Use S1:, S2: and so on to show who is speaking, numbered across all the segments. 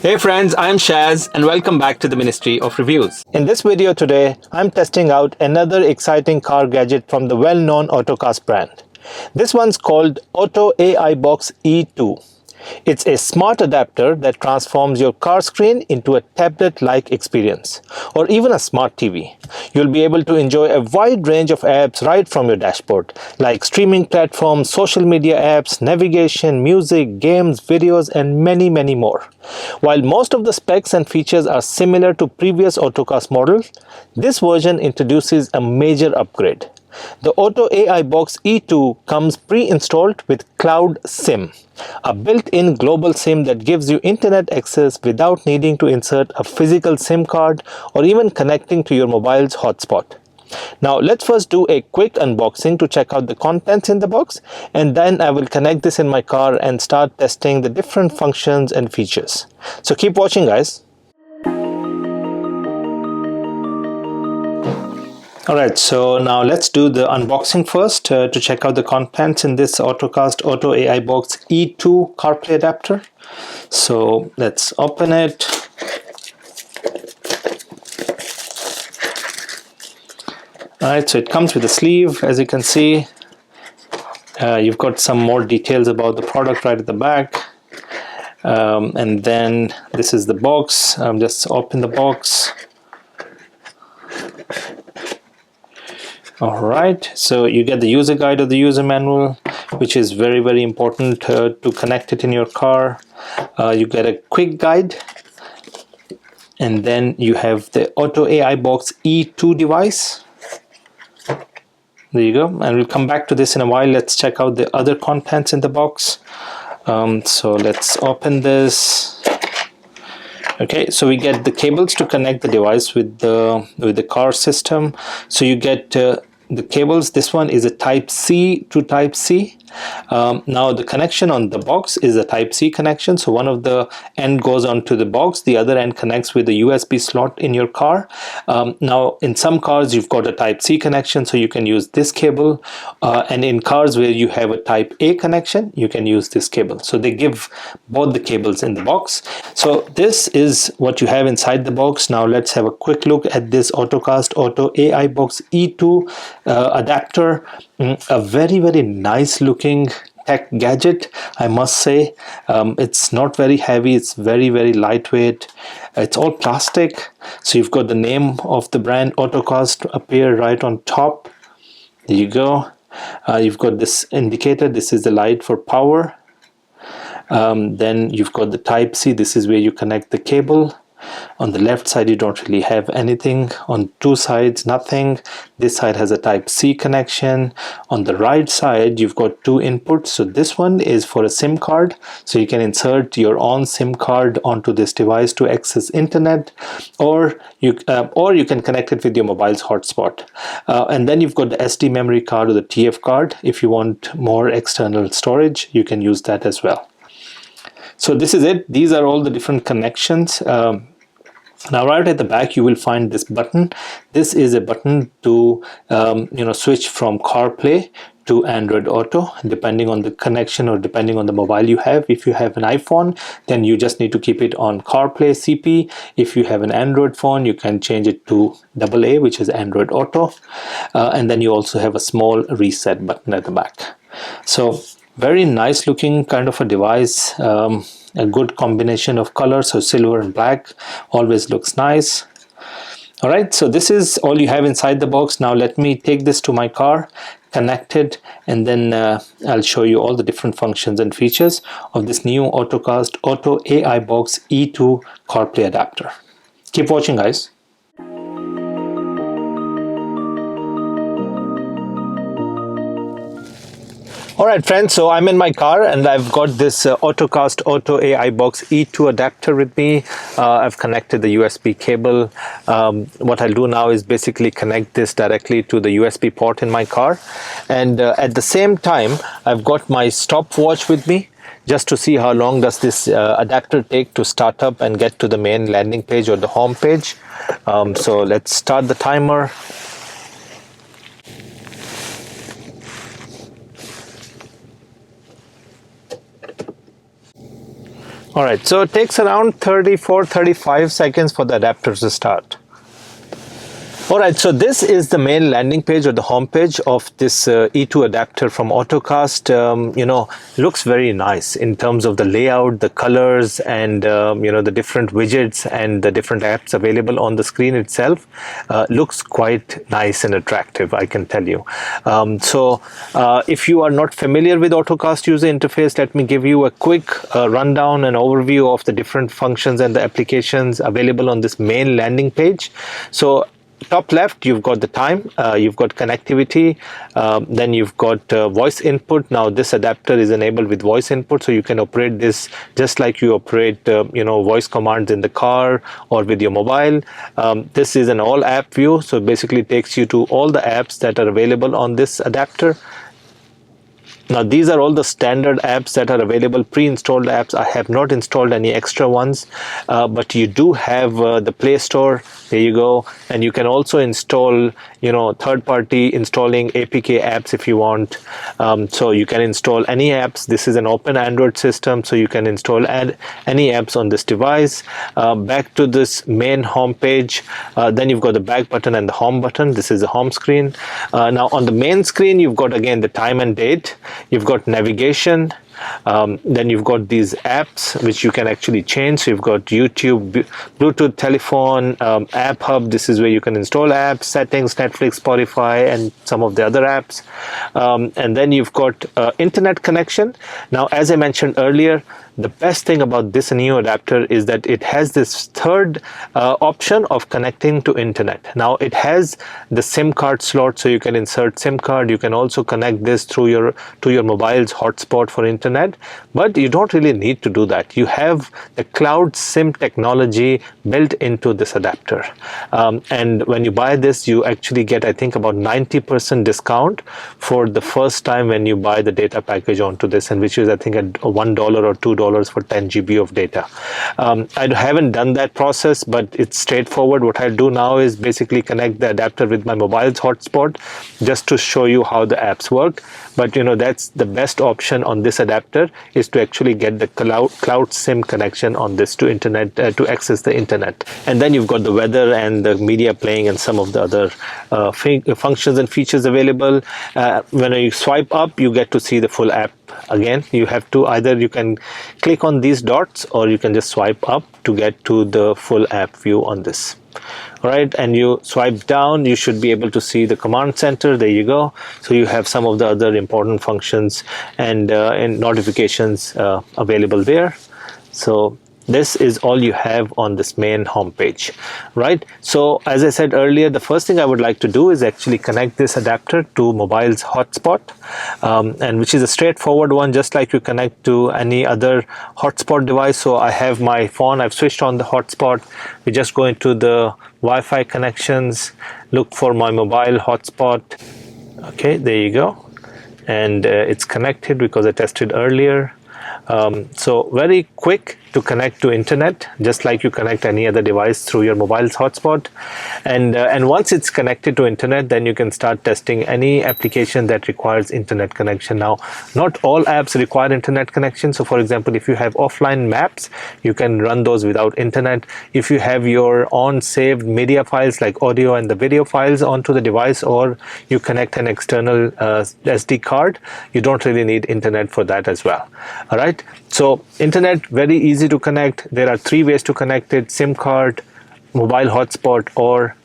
S1: Hey friends, I'm Shaz and welcome back to the Ministry of Reviews. In this video today, I'm testing out another exciting car gadget from the well-known Ottocast brand. This one's called OttoAIBox E2. It's a smart adapter that transforms your car screen into a tablet-like experience, or even a smart TV. You'll be able to enjoy a wide range of apps right from your dashboard, like streaming platforms, social media apps, navigation, music, games, videos, and many more. While most of the specs and features are similar to previous Ottocast models, this version introduces a major upgrade. The OttoAIBox E2 comes pre-installed with CloudSIM, a built-in global SIM that gives you internet access without needing to insert a physical SIM card or even connecting to your mobile's hotspot. Now let's first do a quick unboxing to check out the contents in the box, and then I will connect this in my car and start testing the different functions and features. So keep watching, guys. Alright, so now let's do the unboxing first to check out the contents in this Ottocast OttoAIBox E2 CarPlay adapter. So let's open it. Alright, so it comes with a sleeve, as you can see. You've got some more details about the product right at the back. And then this is the box. Just open the box. Alright, so you get the user guide or the user manual, which is very important to connect it in your car. You get a quick guide, and then you have the OttoAIBox E2 device. There you go, and we'll come back to this in a while. Let's check out the other contents in the box. So let's open this. Okay, so we get the cables to connect the device with the car system. So you get the cables. This one is a Type C to Type C. Now the connection on the box is a Type C connection. So one of the end goes onto the box, the other end connects with the USB slot in your car. Now in some cars you've got a Type C connection, so you can use this cable, and in cars where you have a Type A connection, you can use this cable. So they give both the cables in the box. So this is what you have inside the box. Now let's have a quick look at this Ottocast OttoAIBox E2 adapter. A very nice looking tech gadget, I must say. It's not very heavy, it's very lightweight. It's all plastic, so you've got the name of the brand Ottocast appear right on top. There you go. You've got this indicator. This is the light for power. Then you've got the Type C. This is where you connect the cable. On the left side you don't really have anything. On two sides, nothing. This side has a Type C connection. On the right side you've got two inputs. So this one is for a SIM card, so you can insert your own SIM card onto this device to access internet, or you can connect it with your mobile's hotspot. And then you've got the SD memory card or the TF card. If you want more external storage, you can use that as well. So this is it. These are all the different connections. Now right at the back you will find this button. This is a button to switch from CarPlay to Android Auto, depending on the connection or depending on the mobile you have. If you have an iPhone, then you just need to keep it on CarPlay CP. If you have an Android phone, you can change it to AA, which is Android Auto. And then you also have a small reset button at the back. So very nice looking kind of a device. A good combination of colors, so silver and black always looks nice. Alright, so this is all you have inside the box. Now let me take this to my car, connect it, and then I'll show you all the different functions and features of this new Ottocast OttoAIBox E2 CarPlay adapter. Keep watching, guys. Alright friends, so I'm in my car and I've got this Ottocast OttoAIBox E2 adapter with me. I've connected the USB cable. What I'll do now is basically connect this directly to the USB port in my car. And at the same time, I've got my stopwatch with me, just to see how long does this adapter take to start up and get to the main landing page or the home page. So let's start the timer. Alright, so it takes around 34-35 seconds for the adapter to start. Alright, so this is the main landing page or the home page of this E2 adapter from Ottocast. You know, looks very nice in terms of the layout, the colors, and you know, the different widgets and the different apps available on the screen itself. Looks quite nice and attractive, I can tell you. If you are not familiar with Ottocast user interface, let me give you a quick rundown and overview of the different functions and the applications available on this main landing page. So top left, you've got the time, you've got connectivity, then you've got voice input. Now this adapter is enabled with voice input, so you can operate this just like you operate you know, voice commands in the car or with your mobile. This is an all app view, so basically it takes you to all the apps that are available on this adapter. Now these are all the standard apps that are available, pre-installed apps. I have not installed any extra ones, but you do have the Play Store. There you go, and you can also install, you know, third-party installing APK apps if you want. So you can install any apps. This is an open Android system, so you can install any apps on this device. Back to this main home page, then you've got the back button and the home button. This is the home screen. Now on the main screen, you've got again the time and date. You've got navigation. Then you've got these apps which you can actually change. So you've got YouTube, Bluetooth telephone, App Hub. This is where you can install apps, settings, Netflix, Spotify, and some of the other apps. And then you've got internet connection. Now, as I mentioned earlier, the best thing about this new adapter is that it has this third option of connecting to internet. Now it has the SIM card slot, so you can insert SIM card. You can also connect this through your mobile's hotspot for internet, but you don't really need to do that. You have the CloudSIM technology built into this adapter, and when you buy this, you actually get, I think, about 90% discount for the first time when you buy the data package onto this, and which is, I think, at $1 or $2 for 10 GB of data. I haven't done that process, but it's straightforward. What I'll do now is basically connect the adapter with my mobile's hotspot just to show you how the apps work. But you know, that's the best option on this adapter, is to actually get the CloudSIM connection on this to internet, to access the internet. And then you've got the weather and the media playing and some of the other functions and features available. When you swipe up, you get to see the full app. Again, you have to either, you can click on these dots or you can just swipe up to get to the full app view on this. All right, and you swipe down, you should be able to see the command center. There you go. So you have some of the other important functions and notifications available there. So this is all you have on this main home page, right? So as I said earlier, the first thing I would like to do is actually connect this adapter to mobile's hotspot, and which is a straightforward one, just like you connect to any other hotspot device. So I have my phone, I've switched on the hotspot. We just go into the Wi-Fi connections, look for my mobile hotspot. Okay, there you go. And it's connected because I tested earlier. So very quick to connect to internet, just like you connect any other device through your mobile's hotspot. And once it's connected to internet, then you can start testing any application that requires internet connection. Now, not all apps require internet connection. So for example, if you have offline maps, you can run those without internet. If you have your own saved media files like audio and the video files onto the device, or you connect an external SD card, you don't really need internet for that as well. All right, so internet, very easy to connect. There are 3 ways to connect it: SIM card, mobile hotspot, or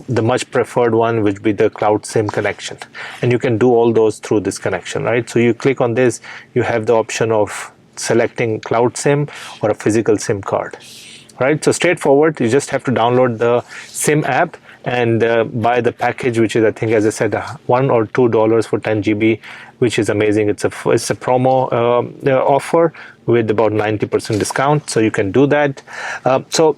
S1: the much preferred one, which would be the CloudSIM connection. And you can do all those through this connection, right? So you click on this, you have the option of selecting CloudSIM or a physical SIM card, right? So straightforward. You just have to download the SIM app and buy the package, which is, I think, as I said, $1 or $2 for 10 GB, which is amazing. It's a promo offer with about 90% discount, so you can do that. So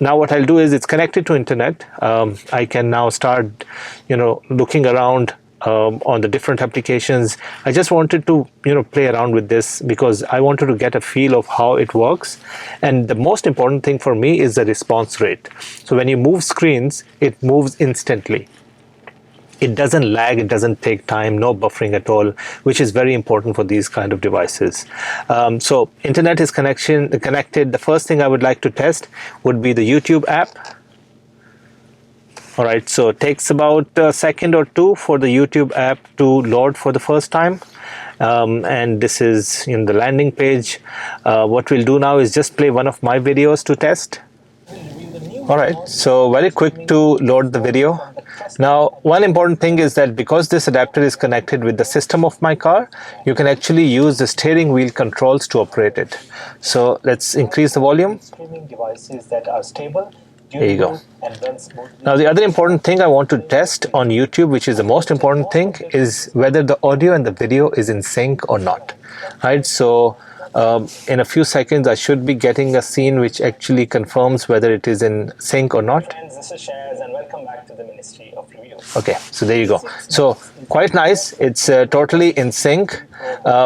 S1: now what I'll do is, it's connected to internet. I can now start, you know, looking around on the different applications. I just wanted to, you know, play around with this because I wanted to get a feel of how it works. And the most important thing for me is the response rate. So when you move screens, it moves instantly. it doesn't lag, it doesn't take time, no buffering at all, which is very important for these kind of devices. So internet is connected. The first thing I would like to test would be the YouTube app. All right, so it takes about a second or two for the YouTube app to load for the first time. And this is in the landing page. What we'll do now is just play one of my videos to test. All right, so very quick to load the video. Now, one important thing is that because this adapter is connected with the system of my car, you can actually use the steering wheel controls to operate it. So let's increase the volume. Streaming devices that are stable. There you go. Now, the other important thing I want to test on YouTube, which is the most important thing, is whether the audio and the video is in sync or not. Right, so in a few seconds, I should be getting a scene which actually confirms whether it is in sync or not. Friends, this is Shaz, and welcome back to the Ministry of Review. Okay, so there you go. So quite nice. It's totally in sync,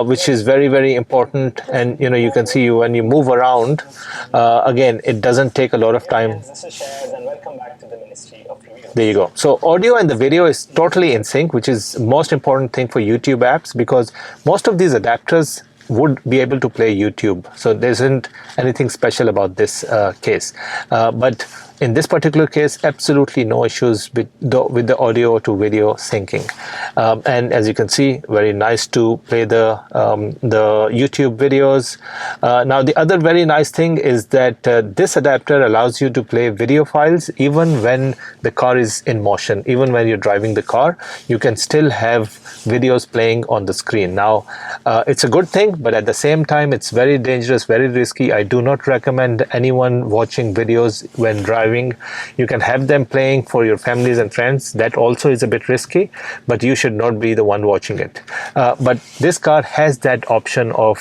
S1: which is very, very important. And you know, you can see when you move around, again, it doesn't take a lot of time. This is Shaz, and welcome back to the Ministry of Review. There you go. So audio and the video is totally in sync, which is the most important thing for YouTube apps, because most of these adapters would be able to play YouTube. So there isn't anything special about this case. But in this particular case, absolutely no issues with the audio to video syncing. And as you can see, very nice to play the YouTube videos. Now, the other very nice thing is that this adapter allows you to play video files even when the car is in motion. Even when you're driving the car, you can still have videos playing on the screen. Now, it's a good thing, but at the same time, it's very dangerous, very risky. I do not recommend anyone watching videos when driving. You can have them playing for your families and friends. That also is a bit risky, but you should not be the one watching it. But this car has that option of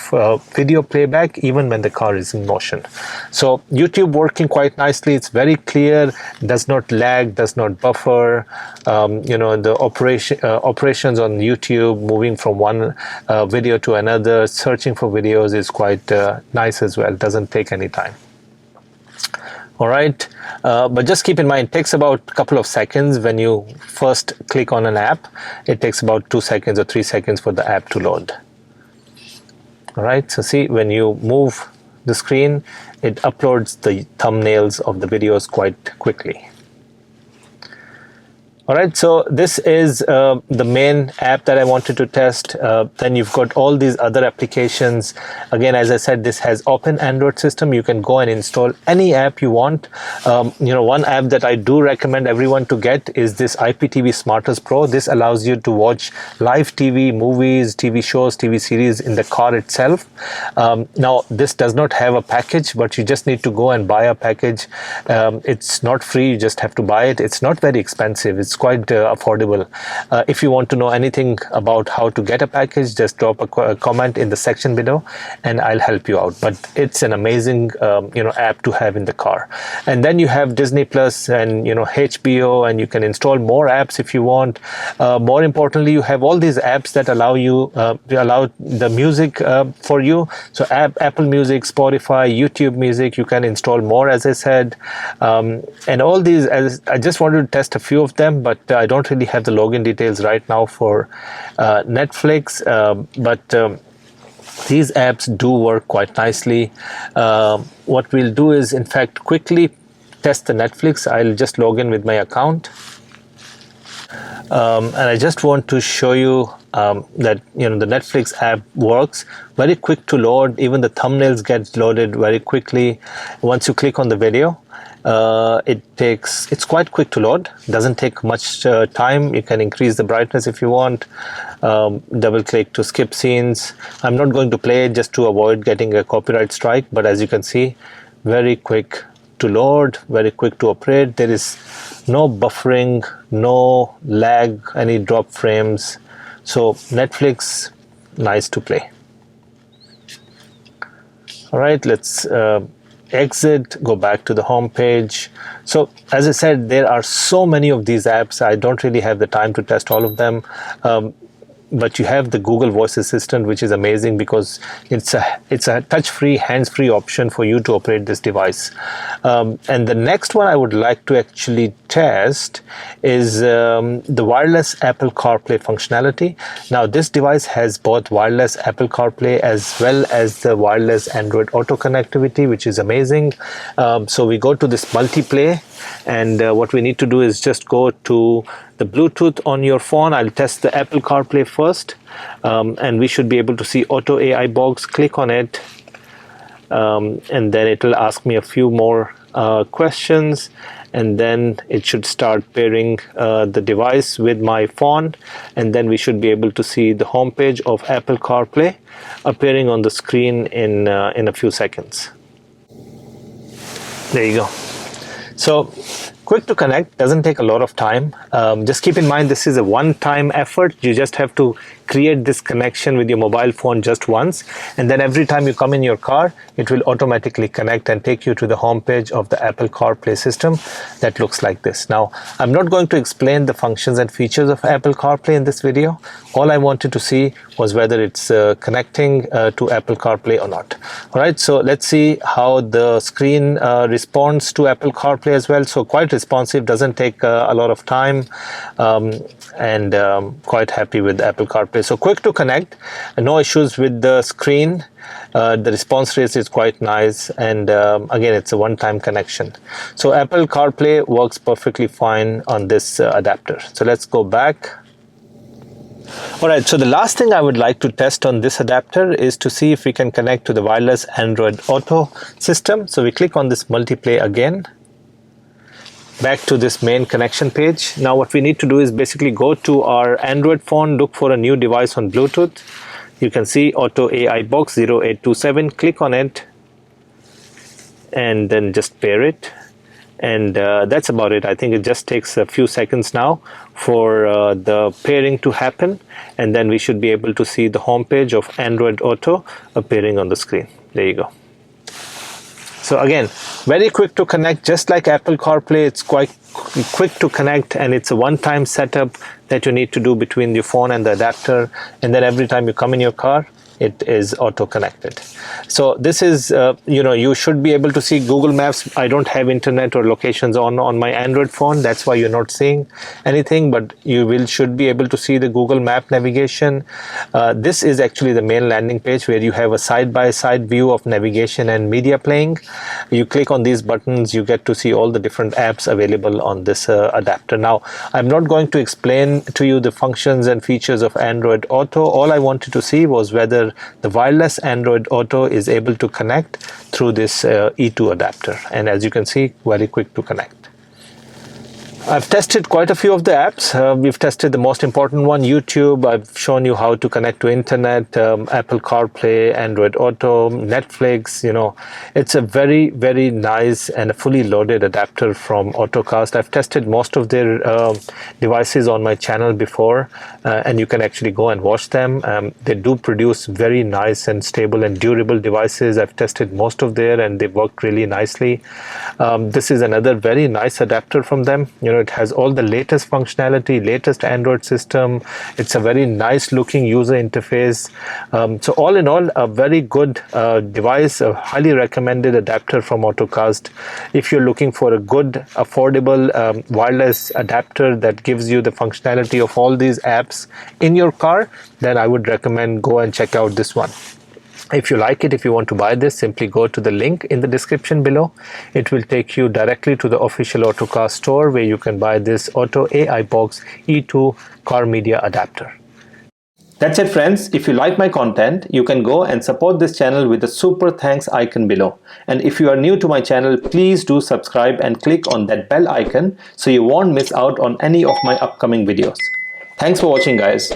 S1: video playback even when the car is in motion. So YouTube working quite nicely. It's very clear, does not lag, does not buffer. You know, the operations on YouTube, moving from one video to another, searching for videos is quite nice as well. Doesn't take any time. All right, but just keep in mind, it takes about a couple of seconds when you first click on an app. It takes about 2 seconds or 3 seconds for the app to load. All right, so see, when you move the screen, it uploads the thumbnails of the videos quite quickly. All right, so this is the main app that I wanted to test. Then you've got all these other applications. Again, as I said, this has open Android system. You can go and install any app you want. You know, one app that I do recommend everyone to get is this IPTV Smartest Pro. This allows you to watch live TV, movies, TV shows, TV series in the car itself. Now, this does not have a package, but you just need to go and buy a package. It's not free, you just have to buy it. It's not very expensive. It's quite affordable. If you want to know anything about how to get a package, just drop a comment in the section below and I'll help you out. But it's an amazing you know, app to have in the car. And then you have Disney Plus and, you know, HBO, and you can install more apps if you want. More importantly, you have all these apps that allow you allow the music for you. So Apple Music, Spotify, YouTube Music, you can install more, as I said. And all these, as I just wanted to test a few of them, but I don't really have the login details right now for Netflix. These apps do work quite nicely. What we'll do is, in fact, quickly test the Netflix. I'll just log in with my account. And I just want to show you that, you know, the Netflix app works very quick to load. Even the thumbnails get loaded very quickly once you click on the video. It's quite quick to load, doesn't take much time. You can increase the brightness if you want. Double click to skip scenes. I'm not going to play it just to avoid getting a copyright strike, but as you can see, very quick to load, very quick to operate. There is no buffering, no lag, any drop frames. So Netflix, nice to play. All right, let's exit, go back to the home page. So as I said, there are so many of these apps. I don't really have the time to test all of them. But you have the Google Voice Assistant, which is amazing because it's a touch-free, hands-free option for you to operate this device. And the next one I would like to actually test is the wireless Apple CarPlay functionality. Now this device has both wireless Apple CarPlay as well as the wireless Android Auto connectivity, which is amazing. So we go to this multiplay, and what we need to do is just go to the Bluetooth on your phone. I'll test the Apple CarPlay first, and we should be able to see OttoAIBox. Click on it, and then it will ask me a few more questions, and then it should start pairing the device with my phone, and then we should be able to see the home page of Apple CarPlay appearing on the screen in a few seconds. There you go. So quick to connect, doesn't take a lot of time. Just keep in mind this is a one-time effort. You just have to create this connection with your mobile phone just once, and then every time you come in your car, it will automatically connect and take you to the home page of the Apple CarPlay system that looks like this. Now, I'm not going to explain the functions and features of Apple CarPlay in this video. All I wanted to see was whether it's connecting to Apple CarPlay or not. All right, so let's see how the screen responds to Apple CarPlay as well. So quite responsive, doesn't take a lot of time, and quite happy with Apple CarPlay. So quick to connect, no issues with the screen. The response rate is quite nice, and again, it's a one-time connection. So Apple CarPlay works perfectly fine on this adapter. So let's go back. Alright, so the last thing I would like to test on this adapter is to see if we can connect to the wireless Android Auto system. So we click on this multiplay again. Back to this main connection page. Now what we need to do is basically go to our Android phone, look for a new device on Bluetooth. You can see OttoAIBox 0827, click on it, and then just pair it. And that's about it. I think it just takes a few seconds now for the pairing to happen, and then we should be able to see the home page of Android Auto appearing on the screen. There you go. So again, very quick to connect, just like Apple CarPlay. It's quite quick to connect, and it's a one-time setup that you need to do between your phone and the adapter, and then every time you come in your car, it is auto connected. So this is, you should be able to see Google Maps. I don't have internet or locations on my Android phone. That's why you're not seeing anything, but you should be able to see the Google Map navigation. This is actually the main landing page where you have a side-by-side view of navigation and media playing. You click on these buttons, you get to see all the different apps available on this adapter. Now, I'm not going to explain to you the functions and features of Android Auto. All I wanted to see was whether the wireless Android Auto is able to connect through this E2 adapter, and as you can see, very quick to connect. I've tested quite a few of the apps. We've tested the most important one, YouTube. I've shown you how to connect to internet, Apple CarPlay, Android Auto, Netflix. It's a very, very nice and a fully loaded adapter from Ottocast. I've tested most of their devices on my channel before, and you can actually go and watch them. They do produce very nice and stable and durable devices. I've tested most of their, and they work really nicely. This is another very nice adapter from them. It has all the latest functionality, latest Android system. It's a very nice looking user interface. So all in all, a very good device, a highly recommended adapter from Ottocast. If you're looking for a good, affordable wireless adapter that gives you the functionality of all these apps in your car, then I would recommend go and check out this one. If you like it, if you want to buy this, simply go to the link in the description below. It will take you directly to the official Ottocast store where you can buy this OttoAIBox E2 car media adapter. That's it, friends. If you like my content, you can go and support this channel with the super thanks icon below. And if you are new to my channel, please do subscribe and click on that bell icon so you won't miss out on any of my upcoming videos. Thanks for watching, guys.